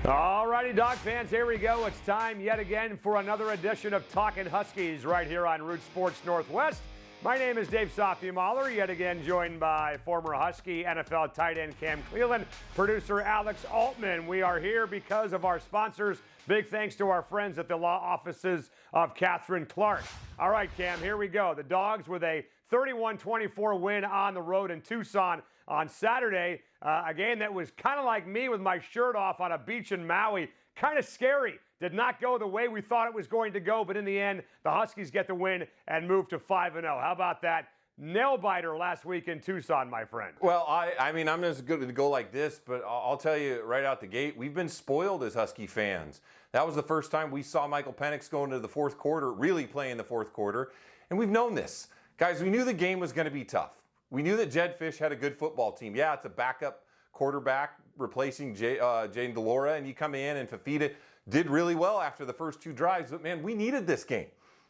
All righty, Dawg fans, here we go. It's time yet again for another edition of Talkin' Huskies right here on Root Sports Northwest. My name is Dave Softy Mahler, yet again joined by former Husky NFL tight end Cam Cleland, producer Alex Altman. We are here because of our sponsors. Big thanks to our friends at the law offices of Catherine Clark. All right, Cam, here we go. The Dawgs with a 31-24 win on the road in Tucson on Saturday. A game that was kind of like me with my shirt off on a beach in Maui. Kind of scary. Did not go the way we thought it was going to go, but in the end, the Huskies get the win and move to 5-0. How about that? Nail-biter last week in Tucson, my friend. Well, I mean, I'm just good to go like this, but I'll tell you right out the gate, we've been spoiled as Husky fans. That was the first time we saw Michael Penix go into the fourth quarter, really play in the fourth quarter, and we've known this. Guys, we knew the game was going to be tough. We knew that Jedd Fisch had a good football team. Yeah, it's a backup quarterback replacing Jane DeLora, and you come in and Fafita did really well after the first two drives, but man, we needed this game.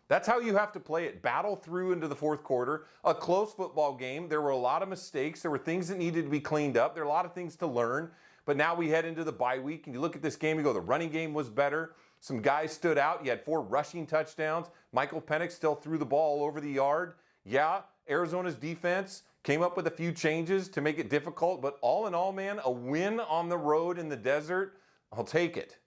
That's how you have to play it. Battle through into the fourth quarter. A close football game. There were a lot of mistakes. There were things that needed to be cleaned up. There are a lot of things to learn. But now we head into the bye week, and you look at this game, you go, the running game was better. Some guys stood out. You had 4 rushing touchdowns. Michael Penix still threw the ball all over the yard. Yeah, Arizona's defense came up with a few changes to make it difficult. But all in all, man, a win on the road in the desert, I'll take it.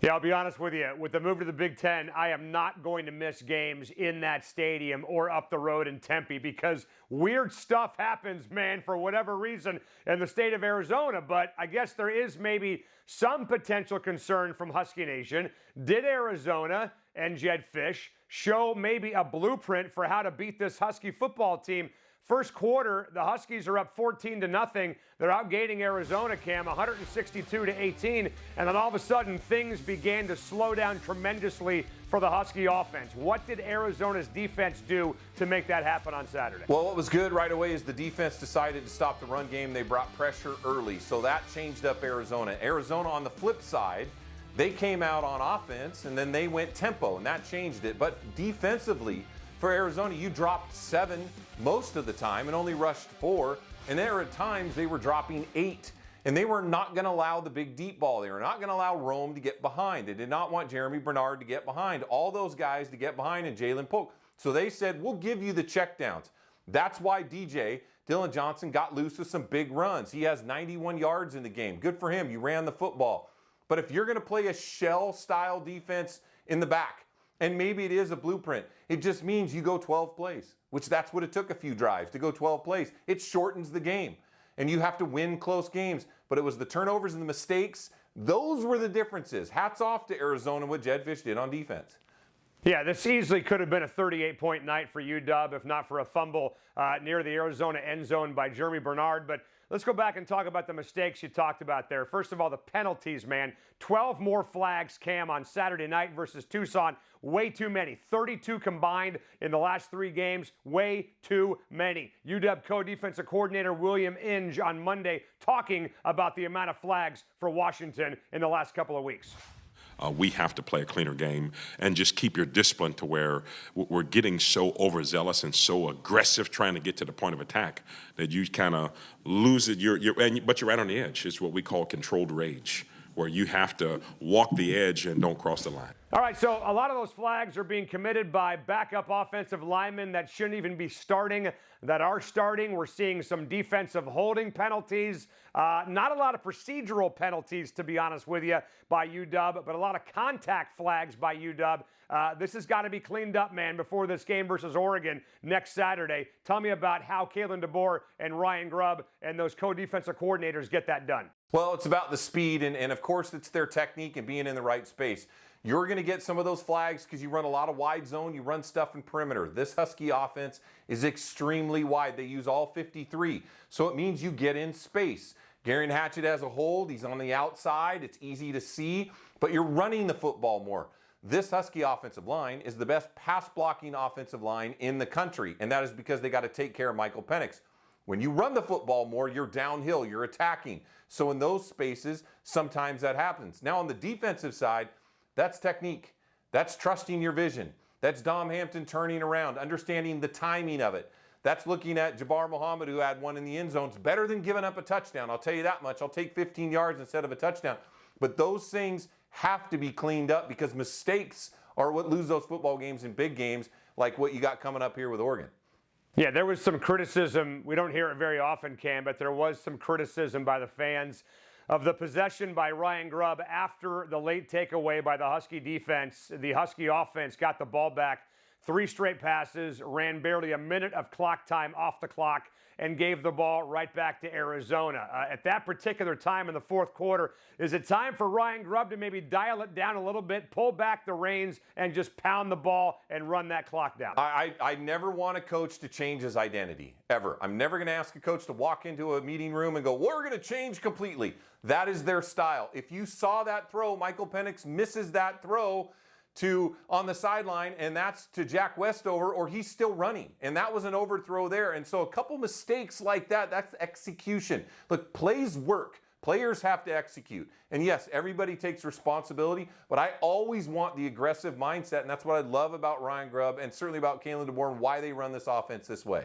Yeah, I'll be honest with you. With the move to the Big Ten, I am not going to miss games in that stadium or up the road in Tempe because weird stuff happens, man, for whatever reason in the state of Arizona. But I guess there is maybe some potential concern from Husky Nation. Did Arizona and Jedd Fisch show maybe a blueprint for how to beat this Husky football team? First quarter, the Huskies are up 14-0. They're outgaining Arizona, Cam, 162-18. And then all of a sudden, things began to slow down tremendously for the Husky offense. What did Arizona's defense do to make that happen on Saturday? Well, what was good right away is the defense decided to stop the run game. They brought pressure early, so that changed up Arizona. Arizona, on the flip side, they came out on offense, and then they went tempo, and that changed it. But defensively, for Arizona, you dropped 7 most of the time and only rushed 4. And there are times they were dropping 8. And they were not going to allow the big deep ball. They were not going to allow Rome to get behind. They did not want Jeremy Bernard to get behind. All those guys to get behind and Jalen Polk. So they said, we'll give you the checkdowns. That's why Dylan Johnson got loose with some big runs. He has 91 yards in the game. Good for him. You ran the football. But if you're going to play a shell-style defense in the back, and maybe it is a blueprint, it just means you go 12 plays, which that's what it took a few drives to go 12 plays. It shortens the game, and you have to win close games. But it was the turnovers and the mistakes. Those were the differences. Hats off to Arizona, what Jedd Fisch did on defense. Yeah, this easily could have been a 38-point night for UW, if not for a fumble near the Arizona end zone by Jeremy Bernard. But let's go back and talk about the mistakes you talked about there. First of all, the penalties, man. 12 more flags, Cam, on Saturday night versus Tucson. Way too many. 32 combined in the last 3 games. Way too many. UW co-defensive coordinator William Inge on Monday talking about the amount of flags for Washington in the last couple of weeks. We have to play a cleaner game and just keep your discipline to where we're getting so overzealous and so aggressive trying to get to the point of attack that you kind of lose it. But you're right on the edge. It's what we call controlled rage, where you have to walk the edge and don't cross the line. All right, so a lot of those flags are being committed by backup offensive linemen that shouldn't even be starting, that are starting. We're seeing some defensive holding penalties. Not a lot of procedural penalties, to be honest with you, by UW, but a lot of contact flags by UW. This has got to be cleaned up, man, before this game versus Oregon next Saturday. Tell me about how Kalen DeBoer and Ryan Grubb and those co-defensive coordinators get that done. Well, it's about the speed, and of course, it's their technique and being in the right space. You're going to get some of those flags because you run a lot of wide zone. You run stuff in perimeter. This Husky offense is extremely wide. They use all 53. So it means you get in space. Garion Hatchett has a hold. He's on the outside. It's easy to see, but you're running the football more. This Husky offensive line is the best pass-blocking offensive line in the country, and that is because they got to take care of Michael Penix. When you run the football more, you're downhill, you're attacking. So in those spaces, sometimes that happens. Now on the defensive side, that's technique. That's trusting your vision. That's Dom Hampton turning around, understanding the timing of it. That's looking at Jabbar Muhammad, who had one in the end zone. It's better than giving up a touchdown. I'll tell you that much. I'll take 15 yards instead of a touchdown. But those things have to be cleaned up because mistakes are what lose those football games in big games like what you got coming up here with Oregon. Yeah, there was some criticism. We don't hear it very often, Cam, but there was some criticism by the fans of the possession by Ryan Grubb after the late takeaway by the Husky defense. The Husky offense got the ball back 3 straight passes, ran barely a minute of clock time off the clock, and gave the ball right back to Arizona. At that particular time in the fourth quarter, is it time for Ryan Grubb to maybe dial it down a little bit, pull back the reins, and just pound the ball and run that clock down? I never want a coach to change his identity, ever. I'm never going to ask a coach to walk into a meeting room and go, we're going to change completely. That is their style. If you saw that throw, Michael Penix misses that throw on the sideline, and that's to Jack Westover, or he's still running. And that was an overthrow there. And so a couple mistakes like that, that's execution. Look, plays work. Players have to execute. And yes, everybody takes responsibility, but I always want the aggressive mindset, and that's what I love about Ryan Grubb and certainly about Kalen DeBoer and why they run this offense this way.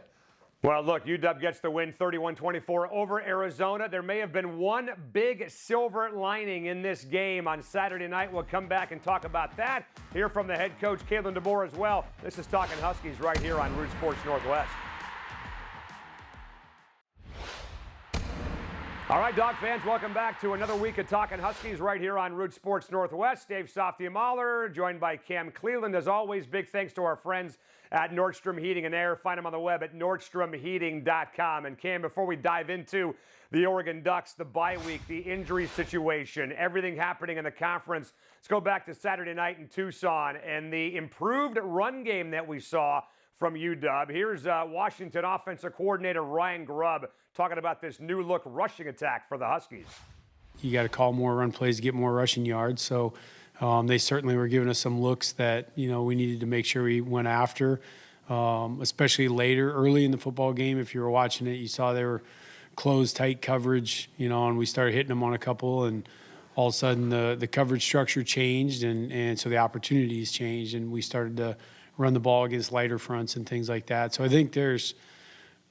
Well, look, UW gets the win 31-24 over Arizona. There may have been one big silver lining in this game on Saturday night. We'll come back and talk about that. Hear from the head coach, Kalen DeBoer, as well. This is Talkin' Huskies right here on Root Sports Northwest. All right, Dawg fans, welcome back to another week of Talkin' Huskies right here on Root Sports Northwest. Dave Softy and Mahler, joined by Cam Cleland. As always, big thanks to our friends at Nordstrom Heating and Air. Find them on the web at nordstromheating.com. And Cam, before we dive into the Oregon Ducks, the bye week, the injury situation, everything happening in the conference, let's go back to Saturday night in Tucson and the improved run game that we saw from UW. Here's Washington offensive coordinator Ryan Grubb talking about this new look rushing attack for the Huskies. You got to call more run plays to get more rushing yards. So they certainly were giving us some looks that, we needed to make sure we went after, especially early in the football game. If you were watching it, you saw they were closed, tight coverage, and we started hitting them on a couple, and all of a sudden the coverage structure changed, and so the opportunities changed, and we started to run the ball against lighter fronts and things like that. So I think there's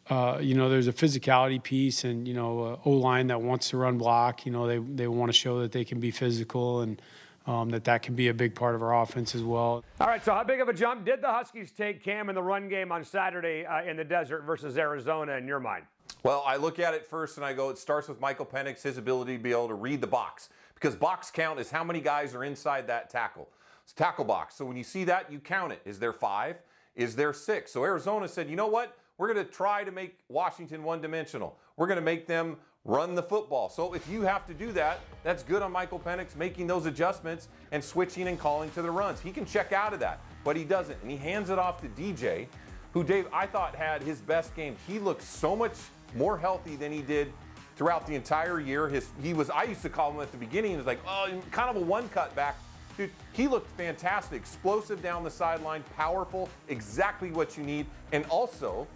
a physicality piece, and O-line that wants to run block. They want to show that they can be physical, and that can be a big part of our offense as well. All right, so how big of a jump did the Huskies take, Cam, in the run game on Saturday in the desert versus Arizona in your mind? Well, I look at it first and I go, it starts with Michael Penix, his ability to be able to read the box. Because box count is how many guys are inside that tackle. It's tackle box. So when you see that, you count it. Is there 5? Is there 6? So Arizona said, you know what? We're going to try to make Washington one-dimensional. We're going to make them run the football. So if you have to do that, that's good on Michael Penix making those adjustments and switching and calling to the runs. He can check out of that, but he doesn't. And he hands it off to DJ, who, Dave, I thought had his best game. He looked so much more healthy than he did throughout the entire year. I used to call him at the beginning, he was like, oh, kind of a one-cut back. Dude, he looked fantastic, explosive down the sideline, powerful, exactly what you need, and also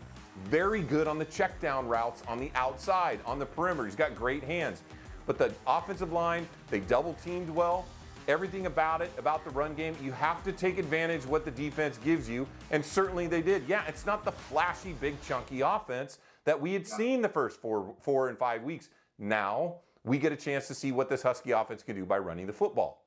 very good on the check down routes on the outside, on the perimeter. He's got great hands. But the offensive line, they double teamed well. Everything about it, about the run game, you have to take advantage of what the defense gives you, and certainly they did. Yeah, it's not the flashy, big, chunky offense that we had seen the first 4 and 5 weeks. Now we get a chance to see what this Husky offense can do by running the football.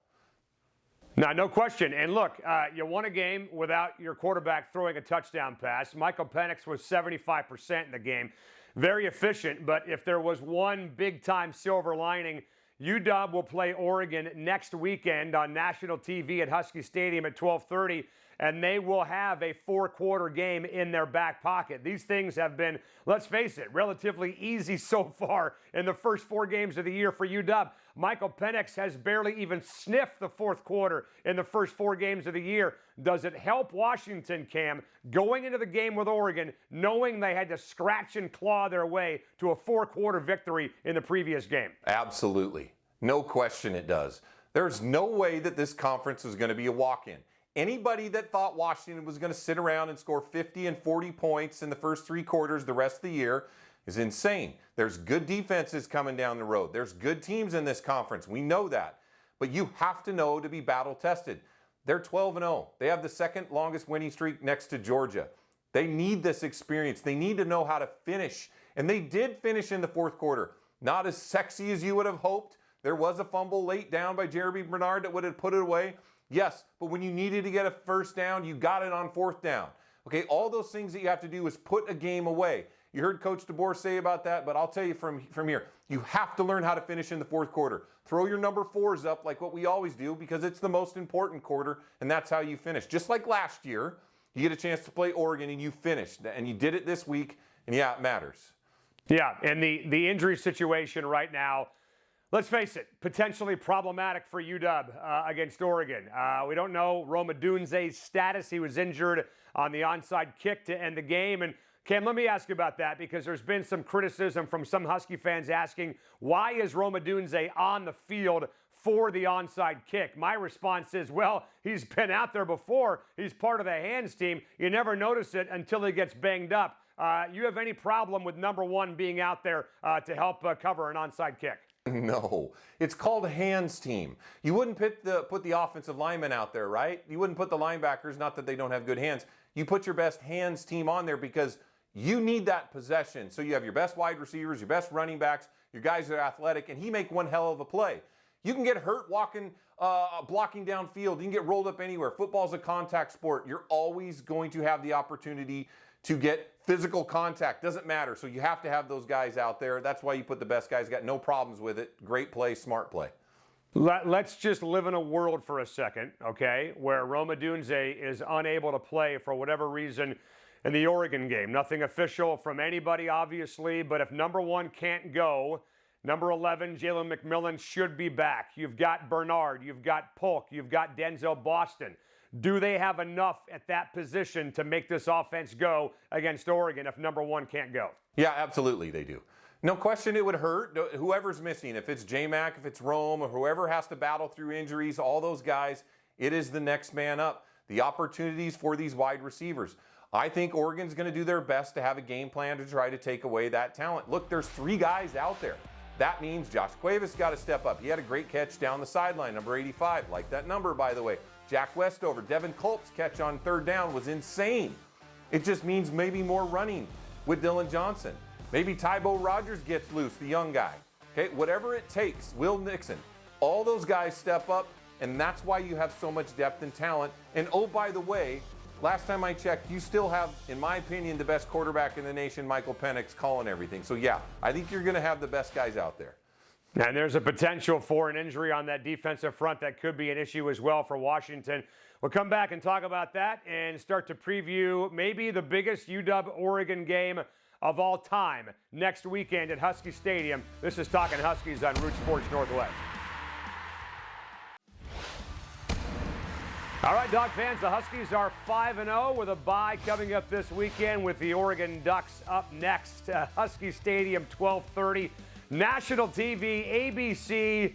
No question. And look, you won a game without your quarterback throwing a touchdown pass. Michael Penix was 75% in the game. Very efficient, but if there was one big-time silver lining, UW will play Oregon next weekend on national TV at Husky Stadium at 12:30, and they will have a 4-quarter game in their back pocket. These things have been, let's face it, relatively easy so far in the first 4 games of the year for UW. Michael Penix has barely even sniffed the fourth quarter in the first 4 games of the year. Does it help Washington, Cam, going into the game with Oregon, knowing they had to scratch and claw their way to a 4-quarter victory in the previous game? Absolutely. No question it does. There's no way that this conference is going to be a walk-in. Anybody that thought Washington was going to sit around and score 50 and 40 points in the first 3 quarters the rest of the year is insane. There's good defenses coming down the road. There's good teams in this conference. We know that. But you have to know to be battle-tested. They're 12-0. They have the second longest winning streak next to Georgia. They need this experience. They need to know how to finish. And they did finish in the fourth quarter. Not as sexy as you would have hoped. There was a fumble late down by Jeremy Bernard that would have put it away. Yes, but when you needed to get a first down, you got it on fourth down. Okay, all those things that you have to do is put a game away. You heard Coach DeBoer say about that, but I'll tell you from here, you have to learn how to finish in the fourth quarter. Throw your number 4s up like what we always do because it's the most important quarter, and that's how you finish. Just like last year, you get a chance to play Oregon and you finished, and you did it this week, and yeah, it matters. Yeah, and the injury situation right now, let's face it, potentially problematic for UW against Oregon. We don't know Roma Dunze's status. He was injured on the onside kick to end the game. And Cam, let me ask you about that because there's been some criticism from some Husky fans asking, why is Roma Dunze on the field for the onside kick? My response is, well, he's been out there before. He's part of the hands team. You never notice it until he gets banged up. You have any problem with number 1 being out there to help cover an onside kick? No, it's called hands team. You wouldn't put the offensive linemen out there, right? You wouldn't put the linebackers, not that they don't have good hands. You put your best hands team on there because you need that possession. So you have your best wide receivers, your best running backs, your guys that are athletic, and he make one hell of a play. You can get hurt blocking downfield. You can get rolled up anywhere. Football's a contact sport. You're always going to have the opportunity to get physical contact. Doesn't matter. So you have to have those guys out there. That's why you put the best guys. Got no problems with it. Great play, smart play. Let's just live in a world for a second, okay, where Roma Dunze is unable to play for whatever reason in the Oregon game. Nothing official from anybody, obviously, but if number 1 can't go, number 11, Jalen McMillan, should be back. You've got Bernard, you've got Polk, you've got Denzel Boston. Do they have enough at that position to make this offense go against Oregon if number 1 can't go? Yeah, absolutely they do. No question it would hurt. Whoever's missing, if it's J-Mac, if it's Rome, or whoever has to battle through injuries, all those guys, it is the next man up. The opportunities for these wide receivers. I think Oregon's going to do their best to have a game plan to try to take away that talent. Look, there's 3 guys out there. That means Josh Cuevas got to step up. He had a great catch down the sideline, number 85. Like that number, by the way. Jack Westover, Devin Culp's catch on 3rd down was insane. It just means maybe more running with Dylan Johnson. Maybe Tybo Rogers gets loose, the young guy. Okay, whatever it takes, Will Nixon. All those guys step up, and that's why you have so much depth and talent. And oh, by the way, last time I checked, you still have, in my opinion, the best quarterback in the nation, Michael Penix, calling everything. So yeah, I think you're going to have the best guys out there. And there's a potential for an injury on that defensive front that could be an issue as well for Washington. We'll come back and talk about that and start to preview maybe the biggest UW-Oregon game of all time next weekend at Husky Stadium. This is Talkin' Huskies on Root Sports Northwest. All right, Dawg fans, the Huskies are 5-0 with a bye coming up this weekend with the Oregon Ducks up next. Husky Stadium, 12:30. National TV, ABC,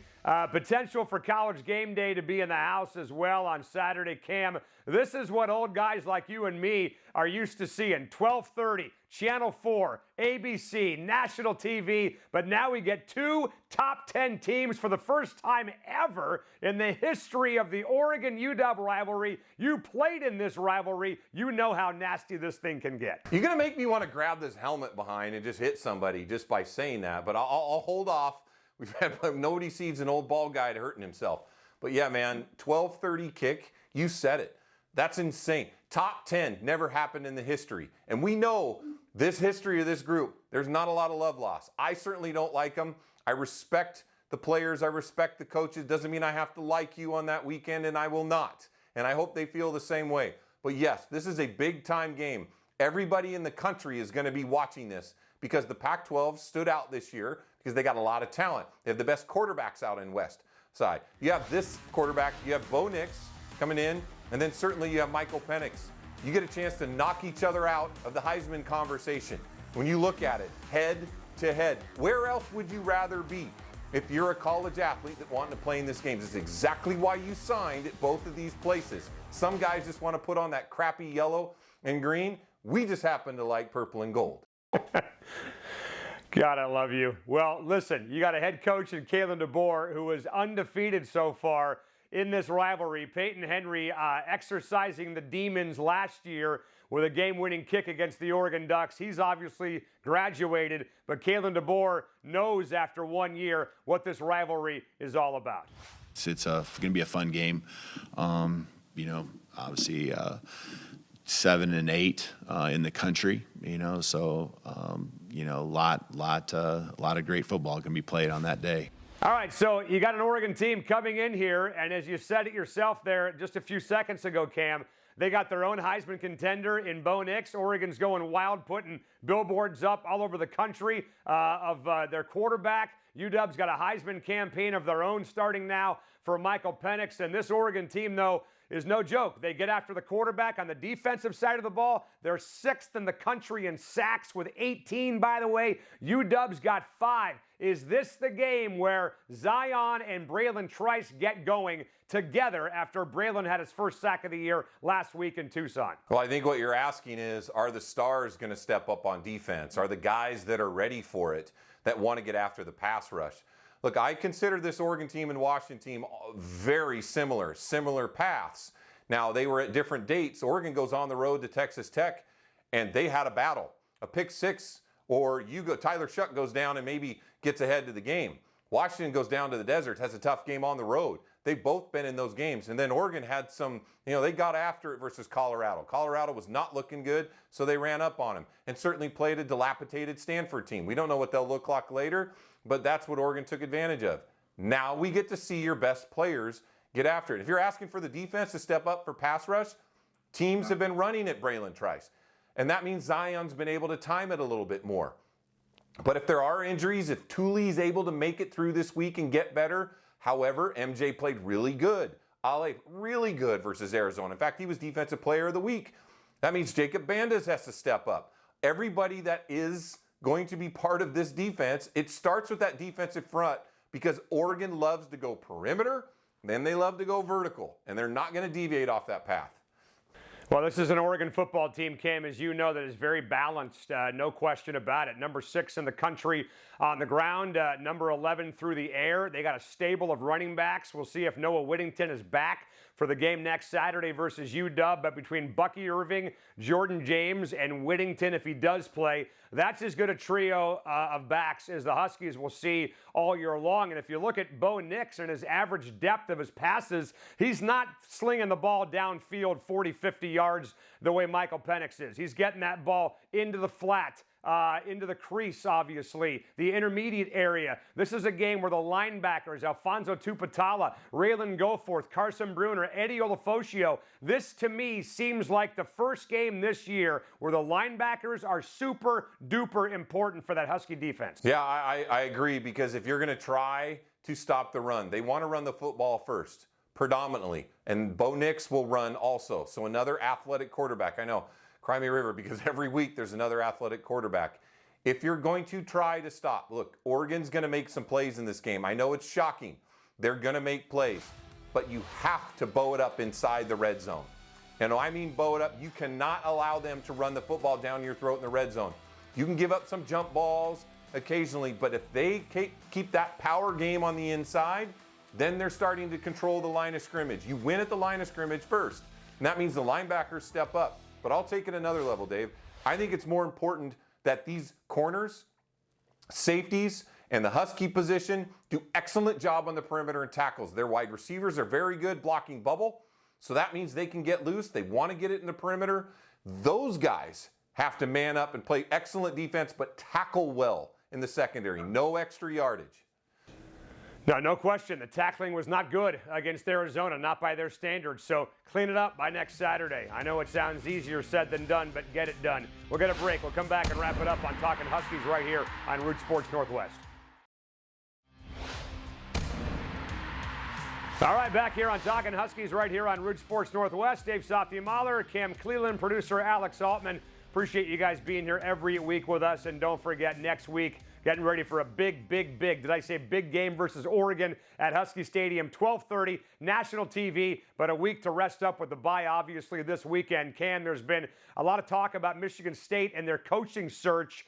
potential for College Game Day to be in the house as well on Saturday. Cam, this is what old guys like you and me are used to seeing. 12:30, Channel 4, ABC, National TV, but now we get 2 top 10 teams for the first time ever in the history of the Oregon-UW rivalry. You played in this rivalry. You know how nasty this thing can get. You're going to make me want to grab this helmet behind and just hit somebody just by saying that, but I'll hold off. We've had nobody sees an old bald guy hurting himself. But yeah, man, 12:30 kick, you said it. That's insane. Top 10 never happened in the history. And we know this history of this group, there's not a lot of love lost. I certainly don't like them. I respect the players. I respect the coaches. Doesn't mean I have to like you on that weekend, and I will not. And I hope they feel the same way. But yes, this is a big-time game. Everybody in the country is going to be watching this because the Pac-12 stood out this year because they got a lot of talent. They have the best quarterbacks out in West Side. You have this quarterback. You have Bo Nix coming in, and then certainly you have Michael Penix. You get a chance to knock each other out of the Heisman conversation. When you look at it, head to head, where else would you rather be if you're a college athlete that wanted to play in this game? This is exactly why you signed at both of these places. Some guys just want to put on that crappy yellow and green. We just happen to like purple and gold. God, I love you. Well, listen, you got a head coach in Kalen DeBoer who is undefeated so far in this rivalry. Peyton Henry exercising the demons last year with a game-winning kick against the Oregon Ducks. He's obviously graduated, but Kalen DeBoer knows after 1 year what this rivalry is all about. It's going to be a fun game. Obviously 7 and 8 in the country, so a lot of great football going to be played on that day. All right, so you got an Oregon team coming in here, and as you said it yourself there just a few seconds ago, Cam, they got their own Heisman contender in Bo Nix. Oregon's going wild, putting billboards up all over the country of their quarterback. UW's got a Heisman campaign of their own starting now for Michael Penix. And this Oregon team, though, is no joke. They get after the quarterback on the defensive side of the ball. They're 6th in the country in sacks with 18, by the way. UW's got 5. Is this the game where Zion and Braylon Trice get going together after Braylon had his first sack of the year last week in Tucson? Well, I think what you're asking is, are the stars going to step up on defense? Are the guys that are ready for it, that want to get after the pass rush? Look, I consider this Oregon team and Washington team very similar paths. Now, they were at different dates. Oregon goes on the road to Texas Tech, and they had a battle. A pick six, or Tyler Shuck goes down and maybe gets ahead to the game. Washington goes down to the desert, has a tough game on the road. They've both been in those games. And then Oregon had some, they got after it versus Colorado. Colorado was not looking good, so they ran up on them and certainly played a dilapidated Stanford team. We don't know what they'll look like later, but that's what Oregon took advantage of. Now we get to see your best players get after it. If you're asking for the defense to step up for pass rush, teams have been running at Braylon Trice. And that means Zion's been able to time it a little bit more. But if there are injuries, if Thule's able to make it through this week and get better, however, MJ played really good. Ale, really good versus Arizona. In fact, he was Defensive Player of the Week. That means Jacob Bandas has to step up. Everybody that is going to be part of this defense, it starts with that defensive front because Oregon loves to go perimeter, then they love to go vertical, and they're not going to deviate off that path. Well, this is an Oregon football team, Cam, as you know, that is very balanced, no question about it. Number 6 in the country on the ground, number 11 through the air. They got a stable of running backs. We'll see if Noah Whittington is back for the game next Saturday versus UW. But between Bucky Irving, Jordan James, and Whittington, if he does play, that's as good a trio of backs as the Huskies will see all year long. And if you look at Bo Nix and his average depth of his passes, he's not slinging the ball downfield 40, 50 yards the way Michael Penix is. He's getting that ball into the flat, into the crease, obviously, the intermediate area. This is a game where the linebackers, Alfonso Tupatala, Raylan Goforth, Carson Bruner, Eddie Olafosio, this to me seems like the first game this year where the linebackers are super duper important for that Husky defense. Yeah, I agree, because if you're going to try to stop the run, they want to run the football first, predominantly, and Bo Nix will run also. So another athletic quarterback. I know, cry me a river, because every week there's another athletic quarterback. If you're going to try to stop, look, Oregon's going to make some plays in this game. I know it's shocking. They're going to make plays, but you have to bow it up inside the red zone. And I mean bow it up. You cannot allow them to run the football down your throat in the red zone. You can give up some jump balls occasionally, but if they keep that power game on the inside, then they're starting to control the line of scrimmage. You win at the line of scrimmage first, and that means the linebackers step up. But I'll take it another level, Dave. I think it's more important that these corners, safeties, and the Husky position do excellent job on the perimeter and tackles. Their wide receivers are very good blocking bubble, so that means they can get loose. They want to get it in the perimeter. Those guys have to man up and play excellent defense, but tackle well in the secondary. No extra yardage. No question. The tackling was not good against Arizona, not by their standards. So clean it up by next Saturday. I know it sounds easier said than done, but get it done. We'll get a break. We'll come back and wrap it up on Talkin' Huskies right here on Root Sports Northwest. All right, back here on Talkin' Huskies right here on Root Sports Northwest. Dave Softy and Cam Cleland, producer Alex Altman. Appreciate you guys being here every week with us. And don't forget, next week, getting ready for a big, did I say big game versus Oregon at Husky Stadium, 12:30, national TV, but a week to rest up with the bye, obviously, this weekend. Cam, there's been a lot of talk about Michigan State and their coaching search.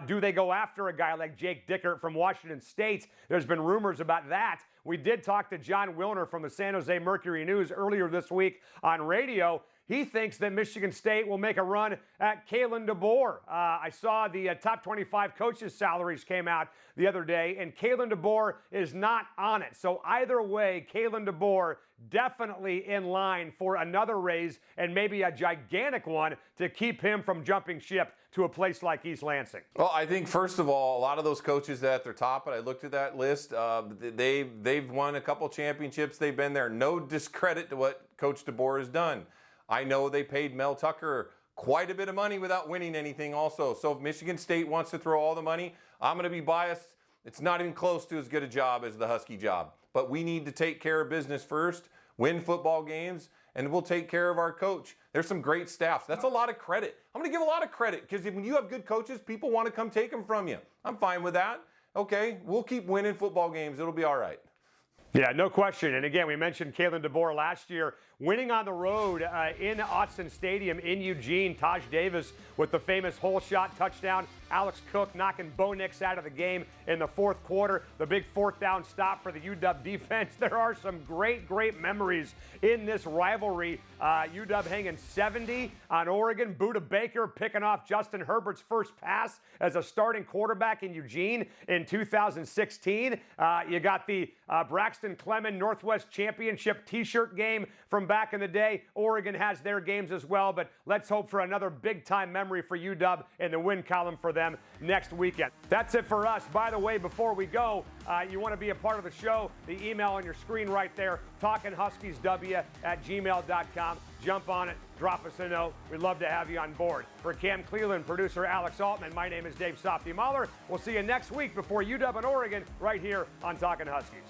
Do they go after a guy like Jake Dickert from Washington State? There's been rumors about that. We did talk to John Wilner from the San Jose Mercury News earlier this week on radio. He thinks that Michigan State will make a run at Kalen DeBoer. I saw the top 25 coaches' salaries came out the other day, and Kalen DeBoer is not on it. So either way, Kalen DeBoer definitely in line for another raise and maybe a gigantic one to keep him from jumping ship to a place like East Lansing. Well, I think first of all, a lot of those coaches that at their top, and I looked at that list, they've won a couple championships. They've been there. No discredit to what Coach DeBoer has done. I know they paid Mel Tucker quite a bit of money without winning anything also. So if Michigan State wants to throw all the money, I'm going to be biased. It's not even close to as good a job as the Husky job. But we need to take care of business first, win football games, and we'll take care of our coach. There's some great staffs. That's a lot of credit. I'm going to give a lot of credit because when you have good coaches, people want to come take them from you. I'm fine with that. Okay, we'll keep winning football games. It'll be all right. Yeah, no question. And again, we mentioned Kalen DeBoer last year, winning on the road in Autzen Stadium in Eugene. Taj Davis with the famous hole shot touchdown. Alex Cook knocking Bo Nix out of the game in the fourth quarter. The big fourth down stop for the UW defense. There are some great, great memories in this rivalry. UW hanging 70 on Oregon. Buda Baker picking off Justin Herbert's first pass as a starting quarterback in Eugene in 2016. You got the Braxton Clement Northwest Championship t-shirt game from back in the day. Oregon has their games as well, but let's hope for another big-time memory for UW in the win column for them next weekend. That's it for us. By the way, before we go, you want to be a part of the show, the email on your screen right there, talkinhuskiesw@gmail.com. Jump on it, drop us a note. We'd love to have you on board. For Cam Cleland, producer Alex Altman, my name is Dave Softy Mahler. We'll see you next week before UW and Oregon right here on Talkin' Huskies.